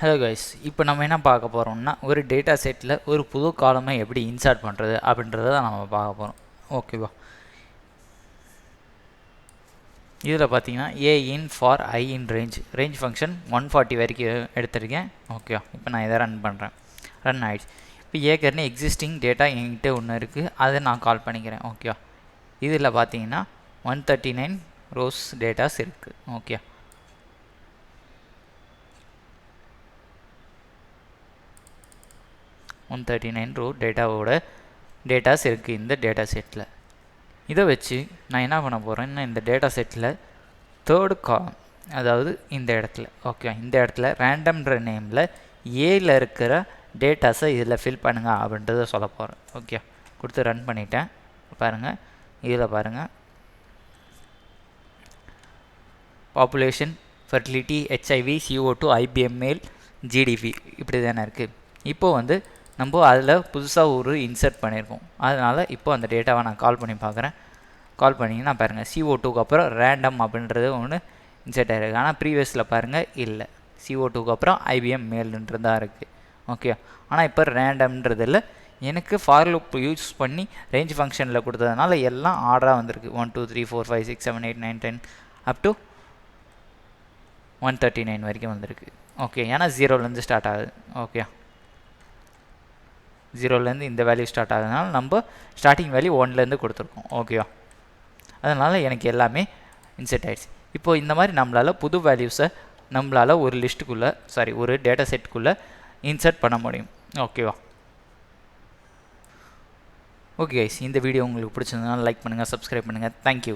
Hello guys, இப்போ நம்ம என்ன பார்க்க போகிறோம்னா ஒரு டேட்டா செட்டில் ஒரு புது காலமை எப்படி இன்சர்ட் பண்ணுறது அப்படின்றத தான் நம்ம பார்க்க போகிறோம். ஓகேவா? இதில் பார்த்தீங்கன்னா A in for I in range function 140 வரைக்கும் எடுத்திருக்கேன். ஓகேவா? இப்போ நான் இதை ரன் பண்ணுறேன். ரன் ஆகிடுச்சு. இப்போ ஏற்கனவே எக்ஸிஸ்டிங் டேட்டா என்கிட்ட ஒன்று இருக்குது, அதை நான் கால் பண்ணிக்கிறேன். ஓகேவா? இதில் பார்த்தீங்கன்னா 139 ரோஸ் டேட்டாஸ் இருக்குது. ஓகே, 139 ரோ டேட்டாஸ் இருக்குது இந்த டேட்டா செட்டில். இதை வச்சு நான் என்ன பண்ண போகிறேன்னா இந்த டேட்டா செட்டில் தேர்டு காலம், அதாவது இந்த இடத்துல, ஓகே, இந்த இடத்துல ரேண்டம்ன்ற நேமில் ஏல இருக்கிற டேட்டாஸை இதில் ஃபில் பண்ணுங்கள் அப்படின்றத சொல்ல போகிறேன். ஓகே, கொடுத்து ரன் பண்ணிட்டேன். பாருங்கள், இதில் பாருங்கள், population, fertility, HIV, CO2, IBM மேல், GDP இப்படி தானே இருக்குது. இப்போது நம்ம அதில் புதுசாக ஒரு இன்சர்ட் பண்ணியிருக்கோம். அதனால் இப்போ அந்த டேட்டாவை நான் கால் பண்ணி பார்க்குறேன். கால் பண்ணிங்கன்னா பாருங்கள், CO2க்கு அப்புறம் ரேண்டம் அப்படின்றது ஒன்று இன்சர்ட் ஆகிருக்கு. ஆனால் ப்ரீவியஸில் பாருங்கள் இல்லை, CO2க்கு அப்புறம் IBM மேல்ன்றது தான் இருக்குது. ஓகே, ஆனால் இப்போ ரேண்டம்ன்றதில் எனக்கு ஃபார் லூப் யூஸ் பண்ணி ரேஞ்ச் ஃபங்க்ஷனில் கொடுத்ததுனால எல்லாம் ஆர்டராக வந்திருக்கு. 1 2 3 4 5 6 7 8 9 10 அப் டு 139 வரைக்கும் வந்திருக்கு. ஓகே, ஏன்னா 0லேருந்து ஸ்டார்ட் ஆகுது. ஓகே, 0லேருந்து இந்த வேல்யூ ஸ்டார்ட் ஆகுதுனால நம்ம ஸ்டார்டிங் வேல்யூ 1லேருந்து கொடுத்துருக்கோம். ஓகேவா? அதனால் எனக்கு எல்லாமே இன்செர்ட் ஆகிடுச்சு. இப்போது இந்த மாதிரி நம்மளால் புது வேல்யூஸை நம்மளால் ஒரு லிஸ்ட்டுக்குள்ளே, ஒரு டேட்டா செட்டுக்குள்ளே இன்சர்ட் பண்ண முடியும். ஓகேவா? ஓகே கைஸ், இந்த வீடியோ உங்களுக்கு பிடிச்சிருந்ததுனால லைக் பண்ணுங்கள், சப்ஸ்கிரைப் பண்ணுங்கள். தேங்க்யூ.